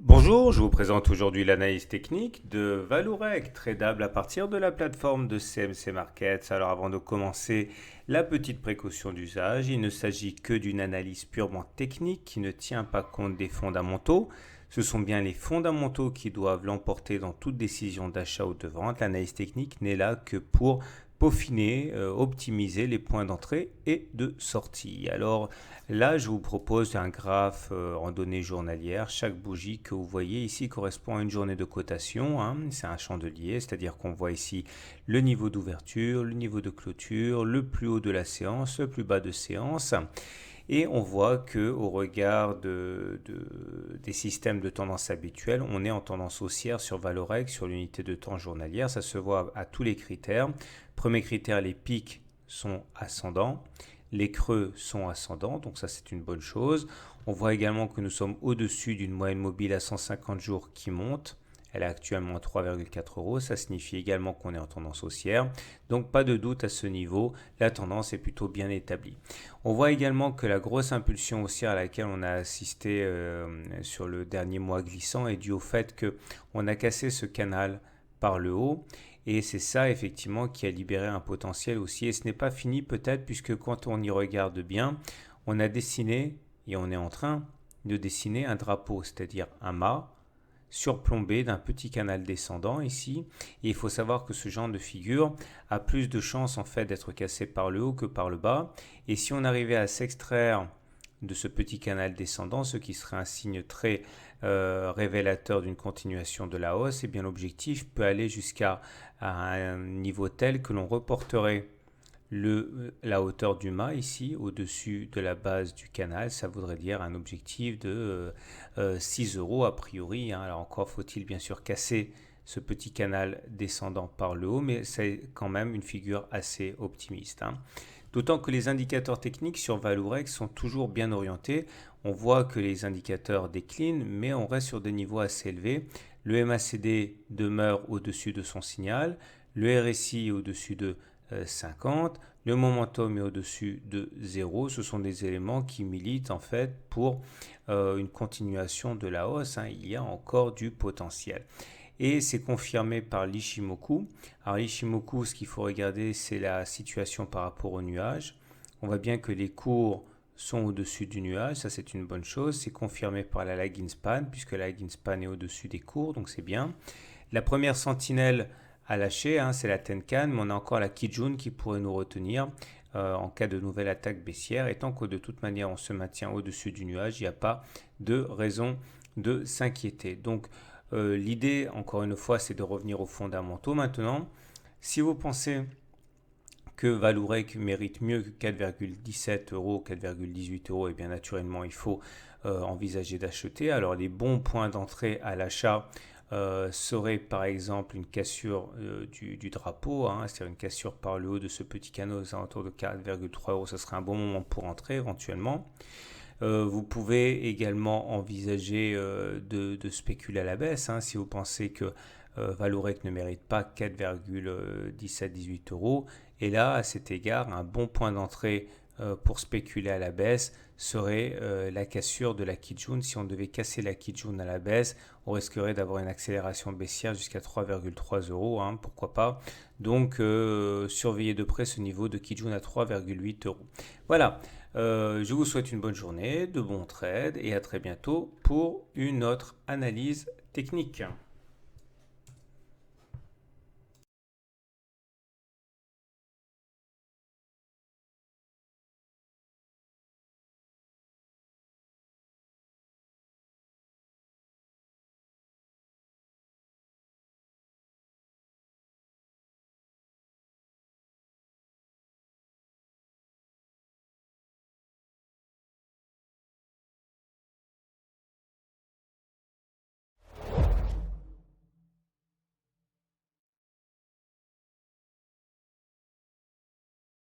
Bonjour, je vous présente aujourd'hui l'analyse technique de Valorec, tradable à partir de la plateforme de CMC Markets. Alors avant de commencer, la petite précaution d'usage, il ne s'agit que d'une analyse purement technique qui ne tient pas compte des fondamentaux. Ce sont bien les fondamentaux qui doivent l'emporter dans toute décision d'achat ou de vente. L'analyse technique n'est là que pour peaufiner, optimiser les points d'entrée et de sortie. Alors là, je vous propose un graphe en données journalières. Chaque bougie que vous voyez ici correspond à une journée de cotation, hein. C'est un chandelier, c'est-à-dire qu'on voit ici le niveau d'ouverture, le niveau de clôture, le plus haut de la séance, le plus bas de séance. Et on voit que au regard des systèmes de tendance habituels, on est en tendance haussière sur Valorec, sur l'unité de temps journalière. Ça se voit à tous les critères. Premier critère, les pics sont ascendants. Les creux sont ascendants, donc ça c'est une bonne chose. On voit également que nous sommes au-dessus d'une moyenne mobile à 150 jours qui monte. Elle est actuellement à 3,4 euros. Ça signifie également qu'on est en tendance haussière. Donc pas de doute à ce niveau, la tendance est plutôt bien établie. On voit également que la grosse impulsion haussière à laquelle on a assisté sur le dernier mois glissant est due au fait qu'on a cassé ce canal par le haut. Et c'est ça effectivement qui a libéré un potentiel haussier. Et ce n'est pas fini peut-être puisque quand on y regarde bien, on a dessiné et on est en train de dessiner un drapeau, c'est-à-dire un mât surplombé d'un petit canal descendant ici. Et il faut savoir que ce genre de figure a plus de chances en fait d'être cassé par le haut que par le bas. Et si on arrivait à s'extraire de ce petit canal descendant, ce qui serait un signe très révélateur d'une continuation de la hausse, et bien l'objectif peut aller jusqu'à un niveau tel que l'on reporterait la hauteur du mât ici au-dessus de la base du canal. Ça voudrait dire un objectif de 6 euros a priori, hein. Alors encore faut-il bien sûr casser ce petit canal descendant par le haut, mais c'est quand même une figure assez optimiste, hein. D'autant que les indicateurs techniques sur Valorec sont toujours bien orientés. On voit que les indicateurs déclinent, mais on reste sur des niveaux assez élevés. Le MACD demeure au-dessus de son signal, le RSI au-dessus de 50, le momentum est au-dessus de 0. Ce sont des éléments qui militent en fait pour une continuation de la hausse, hein. Il y a encore du potentiel. Et c'est confirmé par l'Ishimoku. Alors l'Ishimoku, ce qu'il faut regarder, c'est la situation par rapport au nuage. On voit bien que les cours sont au-dessus du nuage, ça c'est une bonne chose. C'est confirmé par la lagging span, puisque la lagging span est au-dessus des cours, donc c'est bien. La première sentinelle à lâcher, hein, c'est la Tenkan, mais on a encore la Kijun qui pourrait nous retenir en cas de nouvelle attaque baissière. Et tant que de toute manière on se maintient au-dessus du nuage, il n'y a pas de raison de s'inquiéter. Donc l'idée, encore une fois, c'est de revenir aux fondamentaux. Maintenant, si vous pensez que Valorec mérite mieux que 4,17 euros, 4,18 euros, et bien naturellement, il faut envisager d'acheter. Alors, les bons points d'entrée à l'achat seraient par exemple une cassure du drapeau, hein, c'est-à-dire une cassure par le haut de ce petit canot aux alentours de 4,3 euros. Ce serait un bon moment pour entrer éventuellement. Vous pouvez également envisager de spéculer à la baisse, hein, si vous pensez que Valorec ne mérite pas 4,17-18 euros. Et là, à cet égard, un bon point d'entrée pour spéculer à la baisse serait la cassure de la Kijun. Si on devait casser la Kijun à la baisse, on risquerait d'avoir une accélération baissière jusqu'à 3,3 euros, hein, pourquoi pas. Donc, surveillez de près ce niveau de Kijun à 3,8 euros. Voilà, je vous souhaite une bonne journée, de bons trades et à très bientôt pour une autre analyse technique.